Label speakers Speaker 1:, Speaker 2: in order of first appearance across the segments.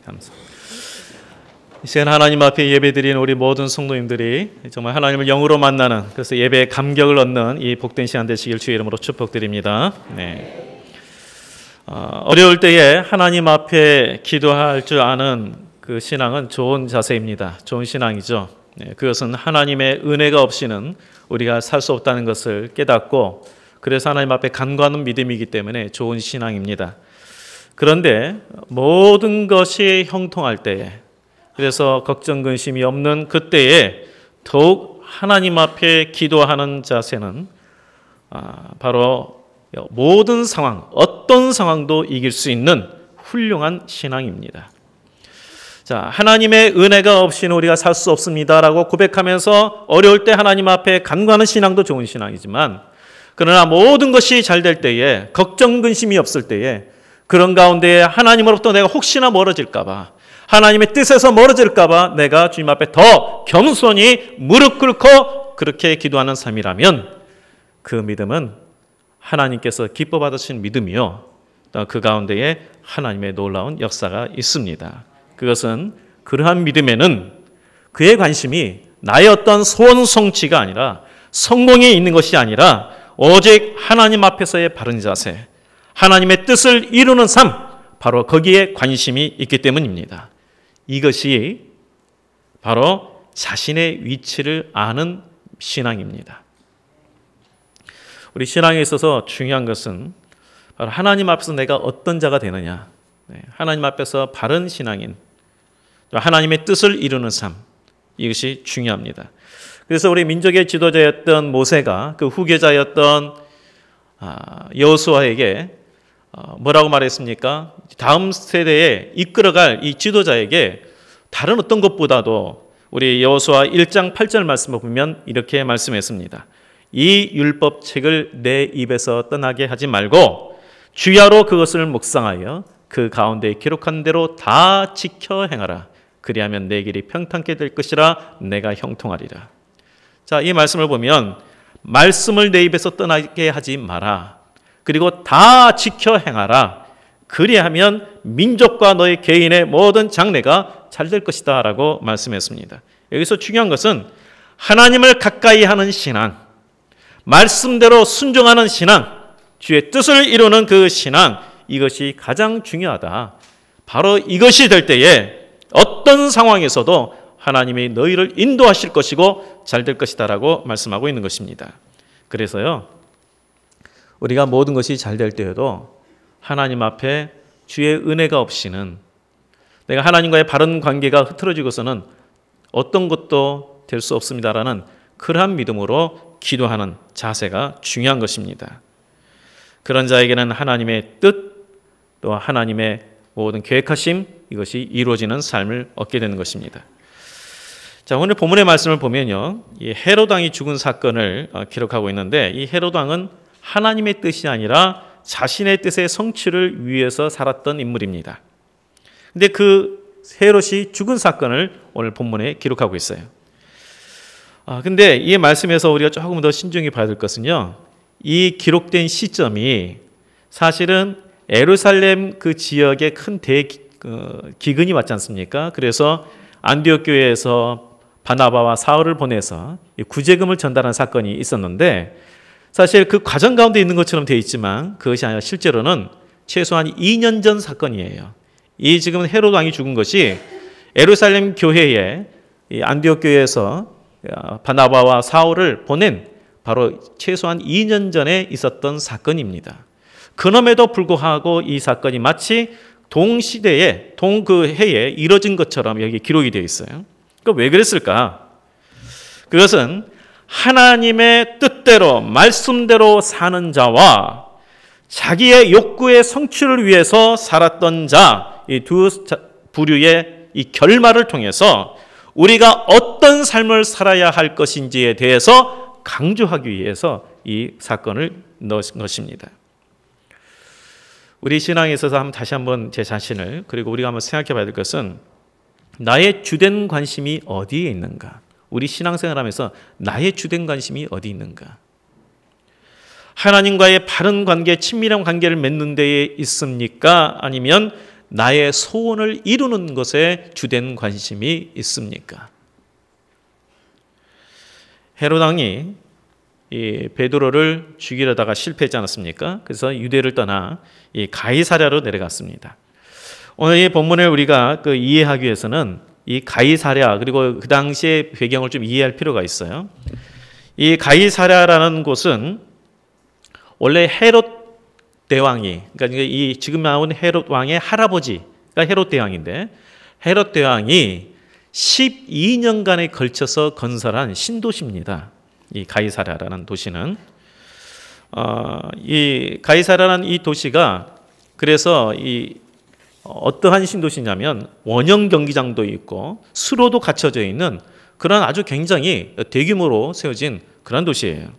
Speaker 1: 감사합니다. 이 시간 하나님 앞에 예배드리는 우리 모든 성도님들이 정말 하나님을 영으로 만나는, 그래서 예배의 감격을 얻는 이 복된 시간 되시길 주의 이름으로 축복드립니다. 네. 어려울 때에 하나님 앞에 기도할 줄 아는 그 신앙은 좋은 자세입니다. 좋은 신앙이죠. 네. 그것은 하나님의 은혜가 없이는 우리가 살 수 없다는 것을 깨닫고, 그래서 하나님 앞에 간구하는 믿음이기 때문에 좋은 신앙입니다. 그런데 모든 것이 형통할 때에, 그래서 걱정 근심이 없는 그때에 더욱 하나님 앞에 기도하는 자세는 바로 모든 상황, 어떤 상황도 이길 수 있는 훌륭한 신앙입니다. 자, 하나님의 은혜가 없이는 우리가 살 수 없습니다라고 고백하면서 어려울 때 하나님 앞에 간구하는 신앙도 좋은 신앙이지만, 그러나 모든 것이 잘 될 때에, 걱정 근심이 없을 때에, 그런 가운데 하나님으로부터 내가 혹시나 멀어질까 봐, 하나님의 뜻에서 멀어질까 봐 내가 주님 앞에 더 겸손히 무릎 꿇고 그렇게 기도하는 삶이라면, 그 믿음은 하나님께서 기뻐 받으신 믿음이요, 또 그 가운데에 하나님의 놀라운 역사가 있습니다. 그것은, 그러한 믿음에는 그의 관심이 나의 어떤 소원 성취가 아니라, 성공에 있는 것이 아니라 오직 하나님 앞에서의 바른 자세, 하나님의 뜻을 이루는 삶, 바로 거기에 관심이 있기 때문입니다. 이것이 바로 자신의 위치를 아는 신앙입니다. 우리 신앙에 있어서 중요한 것은 바로 하나님 앞에서 내가 어떤 자가 되느냐, 하나님 앞에서 바른 신앙인, 하나님의 뜻을 이루는 삶, 이것이 중요합니다. 그래서 우리 민족의 지도자였던 모세가 그 후계자였던 여호수아에게 뭐라고 말했습니까? 다음 세대에 이끌어갈 이 지도자에게 다른 어떤 것보다도 우리 여호수아 1장 8절 말씀을 보면 이렇게 말씀했습니다. 이 율법책을 내 입에서 떠나게 하지 말고 주야로 그것을 묵상하여 그 가운데 기록한 대로 다 지켜 행하라. 그리하면 내 길이 평탄케 될 것이라. 내가 형통하리라. 자, 이 말씀을 보면 말씀을 내 입에서 떠나게 하지 마라. 그리고 다 지켜 행하라. 그리하면 민족과 너의 개인의 모든 장래가 잘 될 것이다 라고 말씀했습니다. 여기서 중요한 것은 하나님을 가까이 하는 신앙, 말씀대로 순종하는 신앙, 주의 뜻을 이루는 그 신앙, 이것이 가장 중요하다. 바로 이것이 될 때에 어떤 상황에서도 하나님이 너희를 인도하실 것이고 잘 될 것이다 라고 말씀하고 있는 것입니다. 그래서요, 우리가 모든 것이 잘 될 때에도 하나님 앞에 주의 은혜가 없이는, 내가 하나님과의 바른 관계가 흐트러지고서는 어떤 것도 될 수 없습니다라는 그러한 믿음으로 기도하는 자세가 중요한 것입니다. 그런 자에게는 하나님의 뜻, 또 하나님의 모든 계획하심, 이것이 이루어지는 삶을 얻게 되는 것입니다. 자, 오늘 본문의 말씀을 보면요, 이 헤롯 왕이 죽은 사건을 기록하고 있는데, 이 헤롯 왕은 하나님의 뜻이 아니라 자신의 뜻의 성취를 위해서 살았던 인물입니다. 근데 그 헤롯이 죽은 사건을 오늘 본문에 기록하고 있어요. 근데 이 말씀에서 우리가 조금 더 신중히 봐야 될 것은요, 이 기록된 시점이 사실은 예루살렘 그 지역에 큰 기근이 왔지 않습니까? 그래서 안디옥 교회에서 바나바와 사울을 보내서 구제금을 전달한 사건이 있었는데, 사실 그 과정 가운데 있는 것처럼 되어 있지만 그것이 아니라 실제로는 최소한 2년 전 사건이에요. 이 지금 헤롯 왕이 죽은 것이 예루살렘 교회에, 안디옥 교회에서 바나바와 사울을 보낸 바로 최소한 2년 전에 있었던 사건입니다. 그럼에도 불구하고 이 사건이 마치 동시대에, 그 해에 이뤄진 것처럼 여기 기록이 되어 있어요. 그러니까 왜 그랬을까? 그것은 하나님의 뜻대로, 말씀대로 사는 자와 자기의 욕구의 성취를 위해서 살았던 자, 이 두 부류의 이 결말을 통해서 우리가 어떤 삶을 살아야 할 것인지에 대해서 강조하기 위해서 이 사건을 넣은 것입니다. 우리 신앙에 있어서 다시 한번 제 자신을, 그리고 우리가 한번 생각해 봐야 될 것은 나의 주된 관심이 어디에 있는가? 우리 신앙생활하면서 나의 주된 관심이 어디 있는가? 하나님과의 바른 관계, 친밀한 관계를 맺는 데에 있습니까? 아니면 나의 소원을 이루는 것에 주된 관심이 있습니까? 헤롯 왕이 이 베드로를 죽이려다가 실패했지 않았습니까? 그래서 유대를 떠나 이 가이사랴로 내려갔습니다. 오늘 이 본문을 우리가 이해하기 위해서는 이 가이사랴 그리고 그 당시의 배경을 좀 이해할 필요가 있어요. 이 가이사랴라는 곳은 원래 헤롯 대왕이, 그러니까 이 지금 나온 헤롯 왕의 할아버지가 헤롯 대왕인데, 헤롯 대왕이 12년간에 걸쳐서 건설한 신도시입니다. 이 가이사랴라는 도시는 이 가이사랴라는 이 도시가 그래서 이 어떠한 신도시냐면 원형 경기장도 있고 수로도 갖춰져 있는 그런 아주 굉장히 대규모로 세워진 그런 도시예요.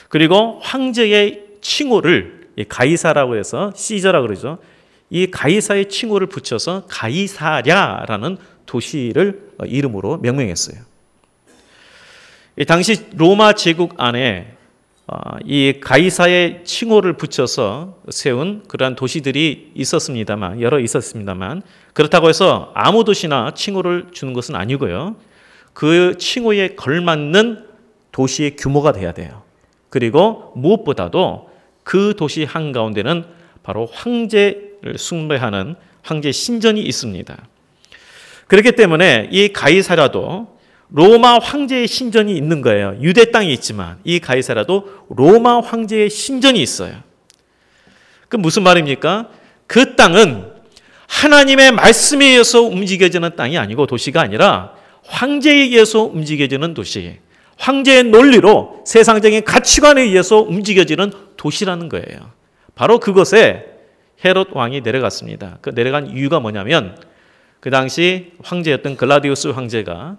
Speaker 1: 그리고 황제의 칭호를 가이사라고 해서 시저라고 그러죠. 이 가이사의 칭호를 붙여서 가이사랴라는 도시를 이름으로 명명했어요. 당시 로마 제국 안에 이 가이사의 칭호를 붙여서 세운 그러한 도시들이 있었습니다만, 여러 있었습니다만, 그렇다고 해서 아무 도시나 칭호를 주는 것은 아니고요. 그 칭호에 걸맞는 도시의 규모가 돼야 돼요. 그리고 무엇보다도 그 도시 한가운데는 바로 황제를 숭배하는 황제 신전이 있습니다. 그렇기 때문에 이 가이사랴도 로마 황제의 신전이 있는 거예요. 유대 땅이 있지만 이 가이사랴도 로마 황제의 신전이 있어요. 그 무슨 말입니까? 그 땅은 하나님의 말씀에 의해서 움직여지는 땅이 아니고 도시가 아니라 황제에 의해서 움직여지는 도시, 황제의 논리로 세상적인 가치관에 의해서 움직여지는 도시라는 거예요. 바로 그것에 헤롯 왕이 내려갔습니다. 그 내려간 이유가 뭐냐면 그 당시 황제였던 글라디우스 황제가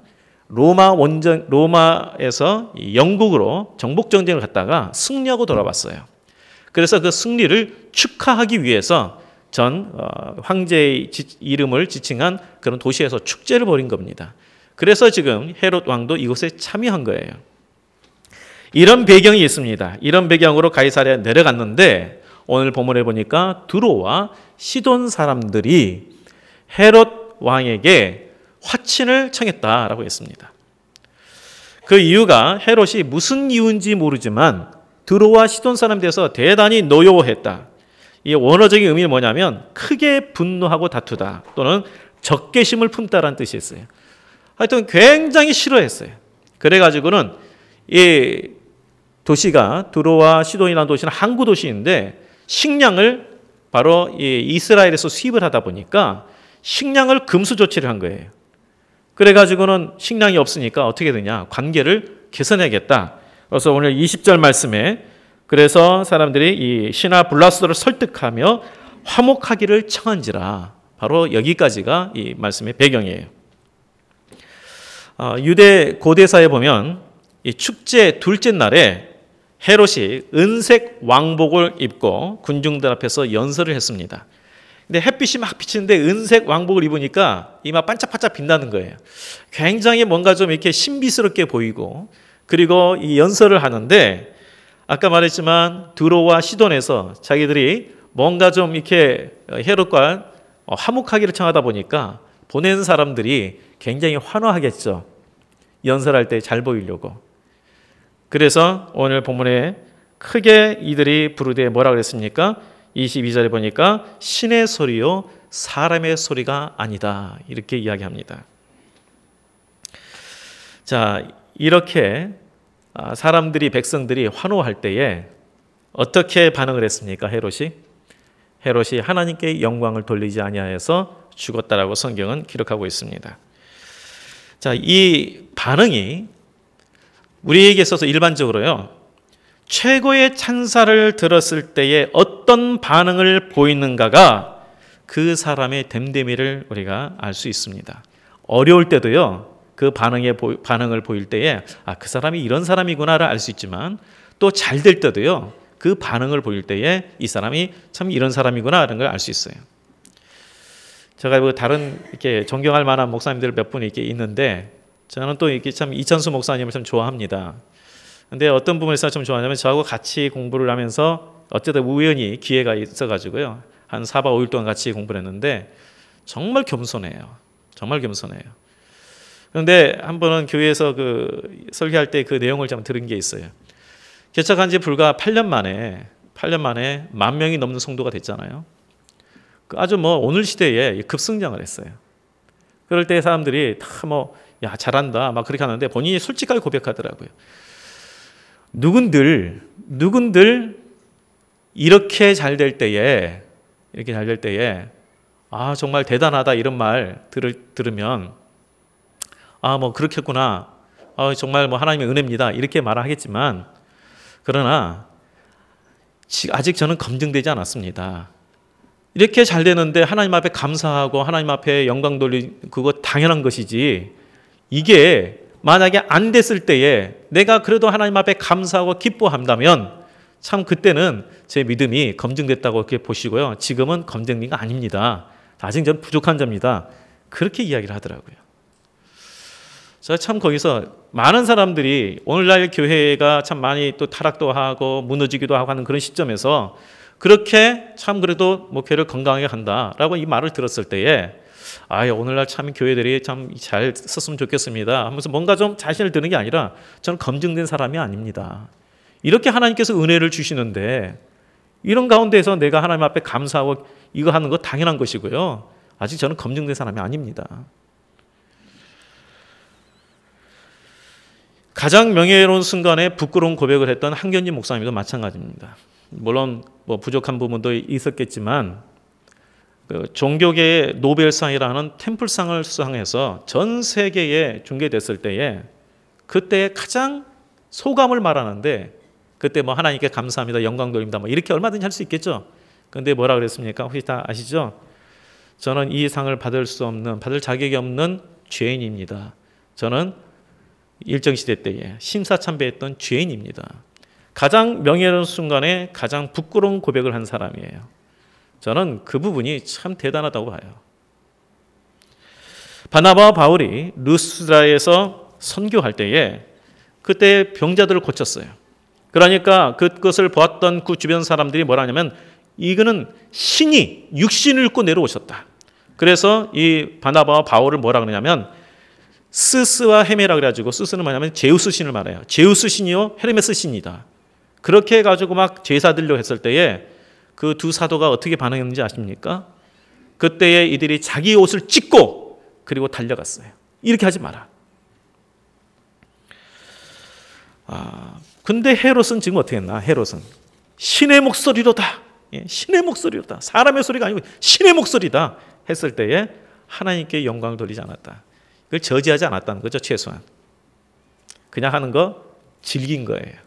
Speaker 1: 로마에서 영국으로 정복 전쟁을 갔다가 승리하고 돌아왔어요. 그래서 그 승리를 축하하기 위해서 전 황제의 이름을 지칭한 그런 도시에서 축제를 벌인 겁니다. 그래서 지금 헤롯 왕도 이곳에 참여한 거예요. 이런 배경이 있습니다. 이런 배경으로 가이사랴에 내려갔는데 오늘 본문에 보니까 두로와 시돈 사람들이 헤롯 왕에게 화친을 청했다라고 했습니다. 그 이유가 헤롯이 무슨 이유인지 모르지만 두로와 시돈 사람들에서 대단히 노여워했다. 이 원어적인 의미는 뭐냐면 크게 분노하고 다투다 또는 적개심을 품다라는 뜻이 있어요. 하여튼 굉장히 싫어했어요. 그래가지고는 이 도시가 두로와 시돈이라는 도시는 항구 도시인데 식량을 바로 이 이스라엘에서 수입을 하다 보니까 식량을 금수 조치를 한 거예요. 그래가지고는 식량이 없으니까 어떻게 되냐? 관계를 개선해야겠다. 그래서 오늘 20절 말씀에 그래서 사람들이 이 신하 블라스도를 설득하며 화목하기를 청한지라. 바로 여기까지가 이 말씀의 배경이에요. 유대 고대사에 보면 이 축제 둘째 날에 헤롯이 은색 왕복을 입고 군중들 앞에서 연설을 했습니다. 근데 햇빛이 막 비치는데 은색 왕복을 입으니까 이 막 반짝반짝 빛나는 거예요. 굉장히 뭔가 좀 이렇게 신비스럽게 보이고 그리고 이 연설을 하는데 아까 말했지만 두로와 시돈에서 자기들이 뭔가 좀 이렇게 헤롯과 화목하기를 청하다 보니까 보낸 사람들이 굉장히 환호하겠죠. 연설할 때 잘 보이려고. 그래서 오늘 본문에 크게 이들이 부르되 뭐라 그랬습니까? 22절에 보니까 신의 소리요 사람의 소리가 아니다. 이렇게 이야기합니다. 자, 이렇게 사람들이 백성들이 환호할 때에 어떻게 반응을 했습니까? 헤롯이 하나님께 영광을 돌리지 아니하여서 죽었다라고 성경은 기록하고 있습니다. 자, 이 반응이 우리에게 있어서 일반적으로요. 최고의 찬사를 들었을 때에 어떤 반응을 보이는가가 그 사람의 됨됨이를 우리가 알 수 있습니다. 어려울 때도요. 그 반응을 보일 때에 그 사람이 이런 사람이구나를 알 수 있지만 또 잘 될 때도요. 그 반응을 보일 때에 이 사람이 참 이런 사람이구나 이런 걸 알 수 있어요. 제가 뭐 다른 이렇게 존경할 만한 목사님들 몇 분 이렇게 있는데 저는 또 이렇게 참 이찬수 목사님을 참 좋아합니다. 근데 어떤 부분에서 좀 좋아하냐면 저하고 같이 공부를 하면서 어쨌든 우연히 기회가 있어가지고요. 한 4박 5일 동안 같이 공부를 했는데 정말 겸손해요. 정말 겸손해요. 그런데 한 번은 교회에서 그 설교할 때 그 내용을 좀 들은 게 있어요. 개척한 지 불과 8년 만에 10,000명이 넘는 성도가 됐잖아요. 아주 뭐 오늘 시대에 급성장을 했어요. 그럴 때 사람들이 다 뭐 야 잘한다 막 그렇게 하는데 본인이 솔직하게 고백하더라고요. 누군들 이렇게 잘 될 때에 아 정말 대단하다 이런 말 들으면 아 뭐 그렇겠구나. 정말 뭐 하나님의 은혜입니다. 이렇게 말하겠지만 그러나 아직 저는 검증되지 않았습니다. 이렇게 잘 되는데 하나님 앞에 감사하고 하나님 앞에 영광 돌리 그거 당연한 것이지 이게 만약에 안 됐을 때에 내가 그래도 하나님 앞에 감사하고 기뻐한다면 참 그때는 제 믿음이 검증됐다고 이렇게 보시고요. 지금은 검증된 거 아닙니다. 아직 전 부족한 자입니다. 그렇게 이야기를 하더라고요. 제가 참 거기서 많은 사람들이 오늘날 교회가 참 많이 또 타락도 하고 무너지기도 하고 하는 그런 시점에서 그렇게 참 그래도 목회를 건강하게 한다라고 이 말을 들었을 때에 오늘날 참 교회들이 참 잘 썼으면 좋겠습니다 하면서 뭔가 좀 자신을 드는 게 아니라 저는 검증된 사람이 아닙니다. 이렇게 하나님께서 은혜를 주시는데 이런 가운데에서 내가 하나님 앞에 감사하고 이거 하는 거 당연한 것이고요. 아직 저는 검증된 사람이 아닙니다. 가장 명예로운 순간에 부끄러운 고백을 했던 한견지 목사님도 마찬가지입니다. 물론 뭐 부족한 부분도 있었겠지만 그 종교계의 노벨상이라는 템플상을 수상해서 전 세계에 중계됐을 때에 그때 가장 소감을 말하는데 그때 뭐 하나님께 감사합니다, 영광 돌립니다, 뭐 이렇게 얼마든지 할 수 있겠죠. 그런데 뭐라 그랬습니까? 혹시 다 아시죠? 저는 이 상을 받을 자격이 없는 죄인입니다. 저는 일정시대 때에 심사참배했던 죄인입니다. 가장 명예로운 순간에 가장 부끄러운 고백을 한 사람이에요. 저는 그 부분이 참 대단하다고 봐요. 바나바와 바울이 루스드라에서 선교할 때에 그때 병자들을 고쳤어요. 그러니까 그것을 보았던 그 주변 사람들이 뭐라 하냐면 이거는 신이 육신을 입고 내려오셨다. 그래서 이 바나바와 바울을 뭐라 그러냐면 스스와 헤메라 그래가지고 스스는 뭐냐면 제우스 신을 말해요. 제우스 신이요 헤르메스 신이다. 그렇게 해가지고 막 제사 드리려고 했을 때에 그 두 사도가 어떻게 반응했는지 아십니까? 그때에 이들이 자기 옷을 찢고 그리고 달려갔어요. 이렇게 하지 마라. 근데 헤롯은 지금 어떻게 했나? 헤롯은 신의 목소리로다. 신의 목소리로다. 사람의 소리가 아니고 신의 목소리다 했을 때에 하나님께 영광을 돌리지 않았다. 그걸 저지하지 않았다는 거죠. 최소한. 그냥 하는 거 즐긴 거예요.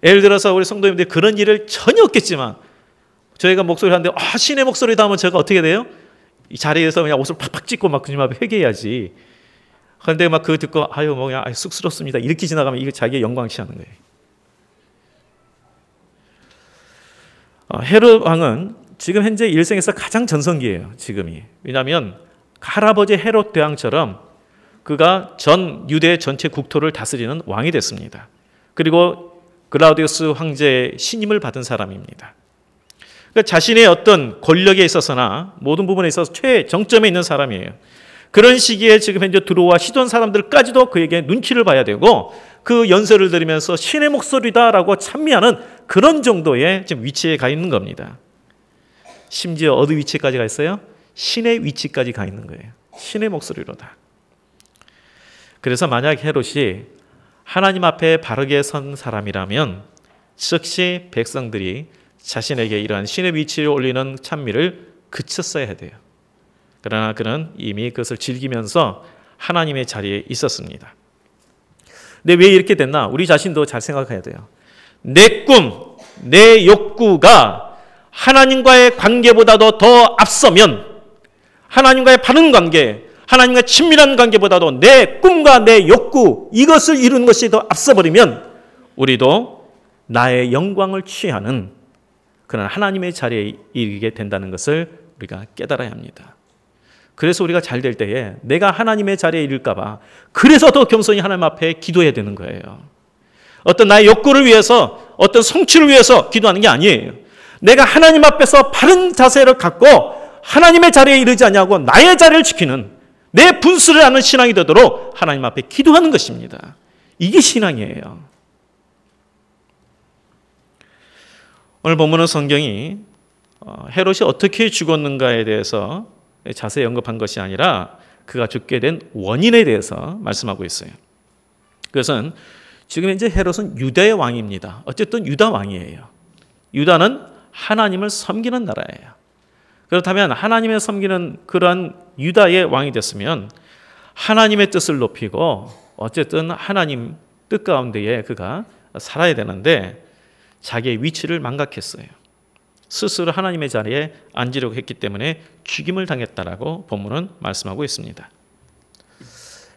Speaker 1: 예를 들어서 우리 성도님들이 그런 일을 전혀 없겠지만 저희가 목소리를 하는데 신의 목소리다 하면 제가 어떻게 돼요? 이 자리에서 그냥 옷을 팍팍 찢고 막 주님 앞에 회개해야지. 그런데 막 그거 듣고 그냥 쑥스럽습니다. 이렇게 지나가면 이거 자기의 영광 취하는 거예요. 헤롯 왕은 지금 현재 일생에서 가장 전성기예요. 지금이. 왜냐하면 할아버지 헤롯 대왕처럼 그가 전 유대 전체 국토를 다스리는 왕이 됐습니다. 그리고 글라우디우스 황제의 신임을 받은 사람입니다. 그러니까 자신의 어떤 권력에 있어서나 모든 부분에 있어서 최정점에 있는 사람이에요. 그런 시기에 지금 현재 들어와 시돈 사람들까지도 그에게 눈치를 봐야 되고 그 연설을 들으면서 신의 목소리다라고 찬미하는 그런 정도의 지금 위치에 가 있는 겁니다. 심지어 어디 위치까지 가 있어요? 신의 위치까지 가 있는 거예요. 신의 목소리로다. 그래서 만약 헤롯이 하나님 앞에 바르게 선 사람이라면 즉시 백성들이 자신에게 이러한 신의 위치를 올리는 찬미를 그쳤어야 돼요. 그러나 그는 이미 그것을 즐기면서 하나님의 자리에 있었습니다. 근데 왜 이렇게 됐나? 우리 자신도 잘 생각해야 돼요. 내 꿈, 내 욕구가 하나님과의 관계보다도 더 앞서면 하나님과의 바른 관계, 하나님과 친밀한 관계보다도 내 꿈과 내 욕구 이것을 이루는 것이 더 앞서버리면 우리도 나의 영광을 취하는 그런 하나님의 자리에 이르게 된다는 것을 우리가 깨달아야 합니다. 그래서 우리가 잘 될 때에 내가 하나님의 자리에 이를까 봐 그래서 더 겸손히 하나님 앞에 기도해야 되는 거예요. 어떤 나의 욕구를 위해서 어떤 성취를 위해서 기도하는 게 아니에요. 내가 하나님 앞에서 바른 자세를 갖고 하나님의 자리에 이르지 않냐고 나의 자리를 지키는 내 분수를 아는 신앙이 되도록 하나님 앞에 기도하는 것입니다. 이게 신앙이에요. 오늘 본문은 성경이 헤롯이 어떻게 죽었는가에 대해서 자세히 언급한 것이 아니라 그가 죽게 된 원인에 대해서 말씀하고 있어요. 그것은 지금 현재 헤롯은 유다의 왕입니다. 어쨌든 유다 왕이에요. 유다는 하나님을 섬기는 나라예요. 그렇다면 하나님을 섬기는 그러한 유다의 왕이 됐으면 하나님의 뜻을 높이고 어쨌든 하나님 뜻 가운데에 그가 살아야 되는데 자기의 위치를 망각했어요. 스스로 하나님의 자리에 앉으려고 했기 때문에 죽임을 당했다라고 본문은 말씀하고 있습니다.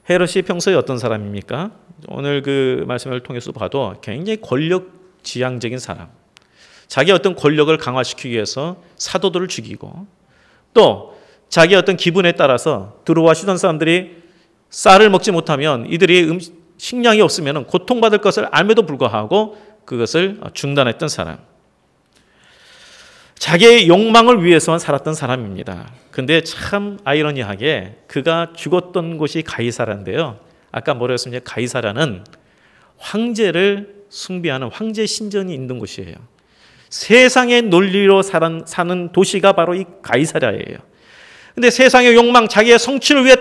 Speaker 1: 헤롯이 평소에 어떤 사람입니까? 오늘 그 말씀을 통해서 봐도 굉장히 권력지향적인 사람. 자기 어떤 권력을 강화시키기 위해서 사도들을 죽이고 또 자기 어떤 기분에 따라서 들어와시던 사람들이 쌀을 먹지 못하면 이들이 식량이 없으면 고통받을 것을 알면도 불구하고 그것을 중단했던 사람. 자기의 욕망을 위해서만 살았던 사람입니다. 근데 참 아이러니하게 그가 죽었던 곳이 가이사라인데요. 아까 뭐라고 했습니까? 가이사라는 황제를 숭배하는 황제 신전이 있는 곳이에요. 세상의 논리로 사는 도시가 바로 이 가이사라예요. 근데 세상의 욕망, 자기의 성취를 위해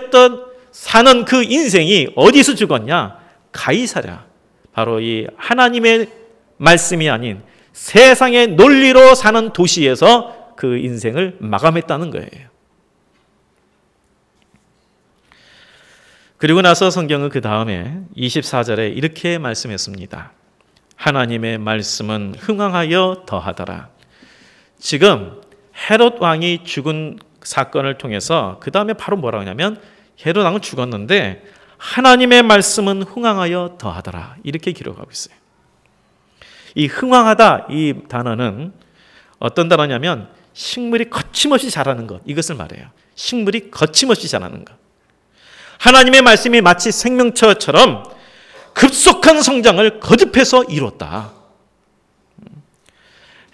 Speaker 1: 사는 그 인생이 어디서 죽었냐? 가이사라. 바로 이 하나님의 말씀이 아닌 세상의 논리로 사는 도시에서 그 인생을 마감했다는 거예요. 그리고 나서 성경은 그 다음에 24절에 이렇게 말씀했습니다. 하나님의 말씀은 흥왕하여 더하더라. 지금 헤롯 왕이 죽은 사건을 통해서 그 다음에 바로 뭐라고 하냐면 헤롯 왕은 죽었는데 하나님의 말씀은 흥왕하여 더하더라. 이렇게 기록하고 있어요. 이 흥왕하다 이 단어는 어떤 단어냐면 식물이 거침없이 자라는 것, 이것을 말해요. 식물이 거침없이 자라는 것. 하나님의 말씀이 마치 생명처처럼 급속한 성장을 거듭해서 이뤘다.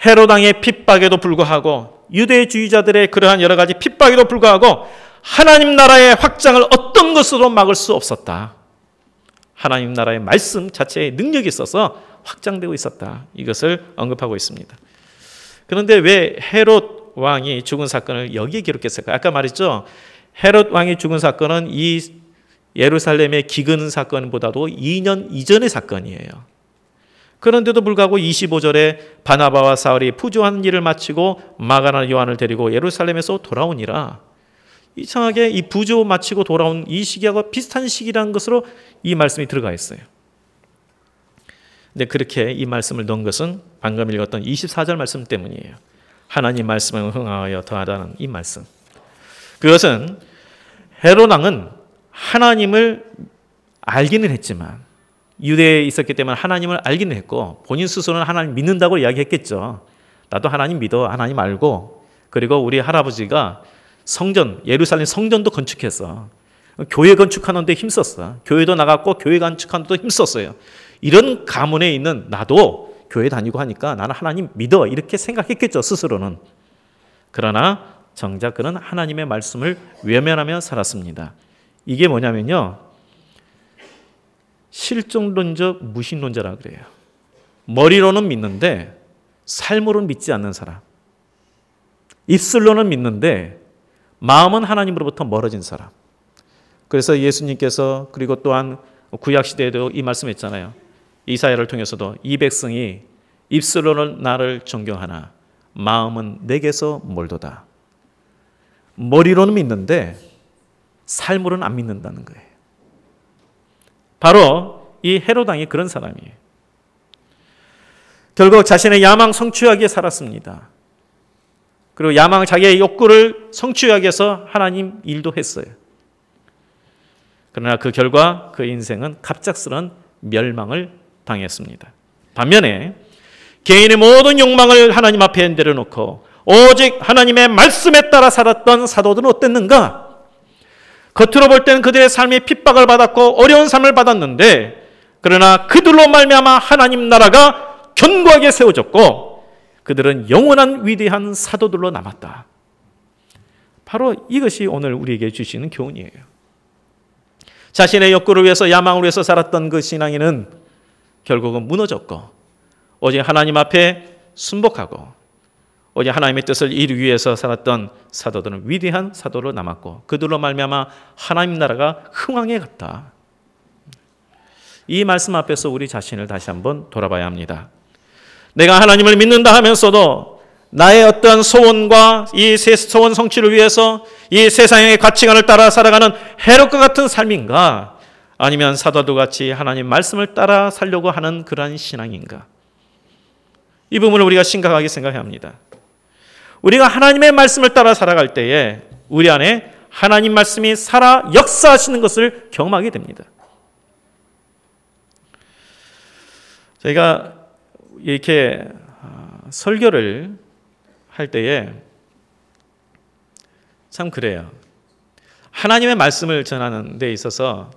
Speaker 1: 헤롯 왕의 핍박에도 불구하고 유대주의자들의 그러한 여러 가지 핍박에도 불구하고 하나님 나라의 확장을 어떤 것으로 막을 수 없었다. 하나님 나라의 말씀 자체의 능력이 있어서 확장되고 있었다. 이것을 언급하고 있습니다. 그런데 왜 헤롯 왕이 죽은 사건을 여기에 기록했을까요? 아까 말했죠. 헤롯 왕이 죽은 사건은 이 예루살렘의 기근 사건보다도 2년 이전의 사건이에요. 그런데도 불구하고 25절에 바나바와 사울이 부조한 일을 마치고 마가나 요한을 데리고 예루살렘에서 돌아오니라. 이상하게 이 부조 마치고 돌아온 이 시기하고 비슷한 시기라는 것으로 이 말씀이 들어가 있어요. 근데 그렇게 이 말씀을 넣은 것은 방금 읽었던 24절 말씀 때문이에요. 하나님 말씀은 흥하여 더하다는 이 말씀. 그것은 헤롯 왕은 하나님을 알기는 했지만 유대에 있었기 때문에 하나님을 알기는 했고 본인 스스로는 하나님 믿는다고 이야기했겠죠. 나도 하나님 믿어, 하나님 알고. 그리고 우리 할아버지가 성전, 예루살렘 성전도 건축했어. 교회 건축하는데 힘썼어. 교회도 나갔고 교회 건축하는데 힘썼어요. 이런 가문에 있는 나도 교회 다니고 하니까 나는 하나님 믿어 이렇게 생각했겠죠, 스스로는. 그러나 정작 그는 하나님의 말씀을 외면하며 살았습니다. 이게 뭐냐면요, 실존론적 무신론자라 그래요. 머리로는 믿는데 삶으로는 믿지 않는 사람. 입술로는 믿는데 마음은 하나님으로부터 멀어진 사람. 그래서 예수님께서 그리고 또한 구약시대에도 이 말씀했잖아요. 이사야를 통해서도 이 백성이 입술로는 나를 존경하나 마음은 내게서 멀도다. 머리로는 믿는데 삶으로는 안 믿는다는 거예요. 바로 이 헤롯 왕이 그런 사람이에요. 결국 자신의 야망 성취하기 위해 살았습니다. 그리고 야망, 자기의 욕구를 성취하기 위해서 하나님 일도 했어요. 그러나 그 결과 그 인생은 갑작스런 멸망을 당했습니다. 반면에 개인의 모든 욕망을 하나님 앞에 내려놓고 오직 하나님의 말씀에 따라 살았던 사도들은 어땠는가? 겉으로 볼 때는 그들의 삶이 핍박을 받았고 어려운 삶을 받았는데 그러나 그들로 말미암아 하나님 나라가 견고하게 세워졌고 그들은 영원한 위대한 사도들로 남았다. 바로 이것이 오늘 우리에게 주시는 교훈이에요. 자신의 욕구를 위해서, 야망을 위해서 살았던 그 신앙인은 결국은 무너졌고, 오직 하나님 앞에 순복하고 오직 하나님의 뜻을 이루기 위해서 살았던 사도들은 위대한 사도로 남았고, 그들로 말미암아 하나님 나라가 흥왕해 갔다. 이 말씀 앞에서 우리 자신을 다시 한번 돌아봐야 합니다. 내가 하나님을 믿는다 하면서도 나의 어떤 소원과 이 소원 성취를 위해서 이 세상의 가치관을 따라 살아가는 해롭과 같은 삶인가, 아니면 사도들 같이 하나님 말씀을 따라 살려고 하는 그러한 신앙인가? 이 부분을 우리가 심각하게 생각해야 합니다. 우리가 하나님의 말씀을 따라 살아갈 때에 우리 안에 하나님 말씀이 살아 역사하시는 것을 경험하게 됩니다. 저희가 이렇게 설교를 할 때에 참 그래요. 하나님의 말씀을 전하는 데 있어서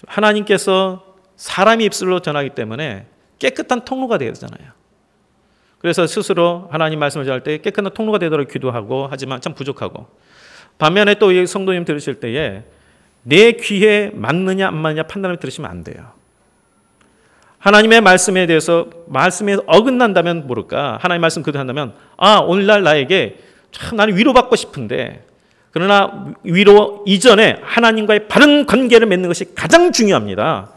Speaker 1: 하나님께서 사람의 입술로 전하기 때문에 깨끗한 통로가 되어야 되잖아요. 그래서 스스로 하나님 말씀을 전할 때 깨끗한 통로가 되도록 기도하고, 하지만 참 부족하고, 반면에 또 이 성도님 들으실 때에 내 귀에 맞느냐 안 맞느냐 판단을 들으시면 안 돼요. 하나님의 말씀에 대해서 말씀에 어긋난다면 모를까, 하나님의 말씀 그대로 한다면, 오늘날 나에게 참 나는 위로받고 싶은데, 그러나 위로 이전에 하나님과의 바른 관계를 맺는 것이 가장 중요합니다.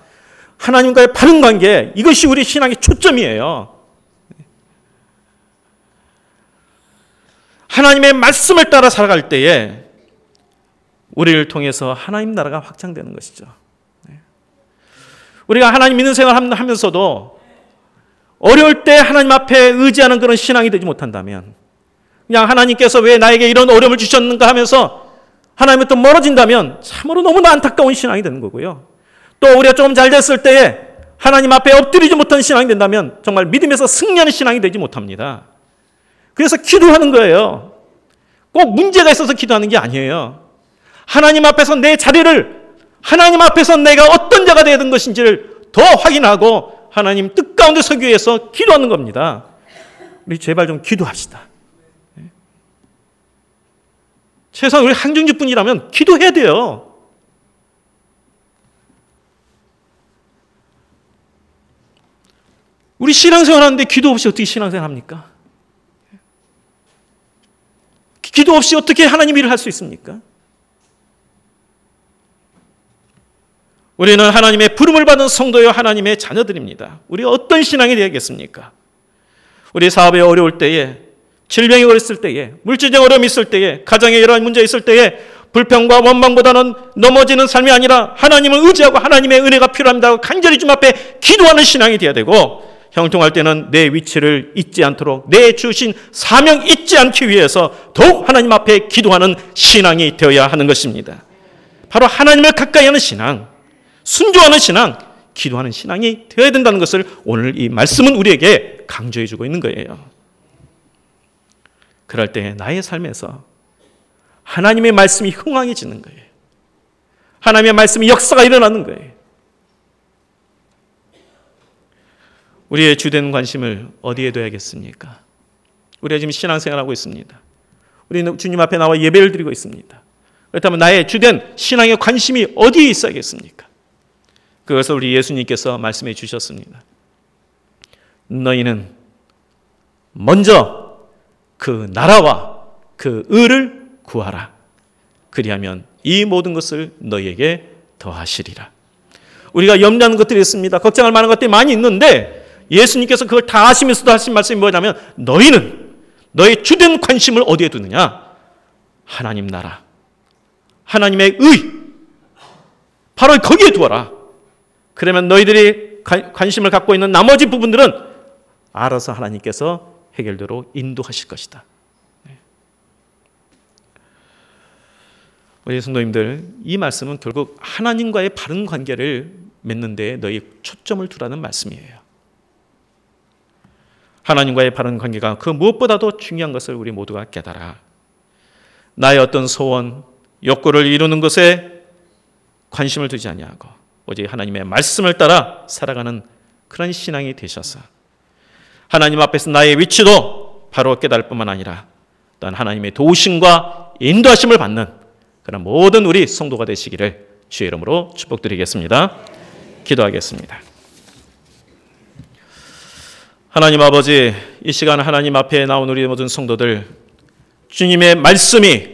Speaker 1: 하나님과의 바른 관계, 이것이 우리 신앙의 초점이에요. 하나님의 말씀을 따라 살아갈 때에 우리를 통해서 하나님 나라가 확장되는 것이죠. 우리가 하나님 믿는 생활을 하면서도 어려울 때 하나님 앞에 의지하는 그런 신앙이 되지 못한다면, 그냥 하나님께서 왜 나에게 이런 어려움을 주셨는가 하면서 하나님부터 멀어진다면 참으로 너무나 안타까운 신앙이 되는 거고요. 또 우리가 조금 잘 됐을 때에 하나님 앞에 엎드리지 못한 신앙이 된다면 정말 믿음에서 승리하는 신앙이 되지 못합니다. 그래서 기도하는 거예요. 꼭 문제가 있어서 기도하는 게 아니에요. 하나님 앞에서 내 자리를, 하나님 앞에서 내가 어떤 자가 되야 되는 것인지를 더 확인하고 하나님 뜻 가운데 서기 위해서 기도하는 겁니다. 우리 제발 좀 기도합시다. 최소한 우리 한중주뿐이라면 기도해야 돼요. 우리 신앙생활 하는데 기도 없이 어떻게 신앙생활 합니까? 기도 없이 어떻게 하나님 일을 할 수 있습니까? 우리는 하나님의 부름을 받은 성도여 하나님의 자녀들입니다. 우리가 어떤 신앙이 되겠습니까? 우리 사업에 어려울 때에, 질병이 걸렸을 때에, 물질적 어려움이 있을 때에, 가정에 여러 문제 있을 때에 불평과 원망보다는 넘어지는 삶이 아니라 하나님을 의지하고 하나님의 은혜가 필요합니다. 간절히 주 앞에 기도하는 신앙이 되어야 되고, 형통할 때는 내 위치를 잊지 않도록 내 주신 사명 잊지 않기 위해서 더욱 하나님 앞에 기도하는 신앙이 되어야 하는 것입니다. 바로 하나님을 가까이 하는 신앙, 순종하는 신앙, 기도하는 신앙이 되어야 된다는 것을 오늘 이 말씀은 우리에게 강조해 주고 있는 거예요. 그럴 때 나의 삶에서 하나님의 말씀이 흥왕해지는 거예요. 하나님의 말씀이 역사가 일어나는 거예요. 우리의 주된 관심을 어디에 둬야겠습니까? 우리가 지금 신앙생활하고 있습니다. 우리는 주님 앞에 나와 예배를 드리고 있습니다. 그렇다면 나의 주된 신앙의 관심이 어디에 있어야겠습니까? 그것을 우리 예수님께서 말씀해 주셨습니다. 너희는 먼저 그 나라와 그 의를 구하라. 그리하면 이 모든 것을 너희에게 더하시리라. 우리가 염려하는 것들이 있습니다. 걱정할 만한 것들이 많이 있는데 예수님께서 그걸 다 아시면서도 하신 말씀이 뭐냐면, 너희는 너의 주된 관심을 어디에 두느냐? 하나님 나라, 하나님의 의, 바로 거기에 두어라. 그러면 너희들이 관심을 갖고 있는 나머지 부분들은 알아서 하나님께서 해결대로 인도하실 것이다. 우리 성도님들, 이 말씀은 결국 하나님과의 바른 관계를 맺는 데 너희 초점을 두라는 말씀이에요. 하나님과의 바른 관계가 그 무엇보다도 중요한 것을 우리 모두가 깨달아 나의 어떤 소원, 욕구를 이루는 것에 관심을 두지 아니하고 오직 하나님의 말씀을 따라 살아가는 그런 신앙이 되셔서 하나님 앞에서 나의 위치도 바로 깨달을 뿐만 아니라 또한 하나님의 도우심과 인도하심을 받는 그런 모든 우리 성도가 되시기를 주의 이름으로 축복드리겠습니다. 기도하겠습니다. 하나님 아버지, 이 시간 하나님 앞에 나온 우리 모든 성도들, 주님의 말씀이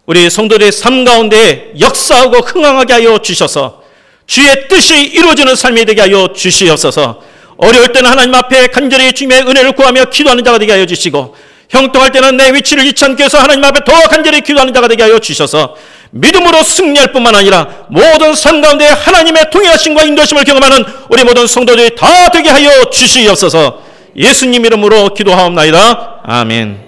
Speaker 1: 우리 성도들의 삶 가운데 역사하고 흥황하게 하여 주셔서 주의 뜻이 이루어지는 삶이 되게 하여 주시옵소서. 어려울 때는 하나님 앞에 간절히 주님의 은혜를 구하며 기도하는 자가 되게 하여 주시고, 형통할 때는 내 위치를 잃지 않게 해서 하나님 앞에 더 간절히 기도하는 자가 되게 하여 주셔서 믿음으로 승리할 뿐만 아니라 모든 삶 가운데 하나님의 통일하심과 인도하심을 경험하는 우리 모든 성도들이 다 되게 하여 주시옵소서. 예수님 이름으로 기도하옵나이다. 아멘.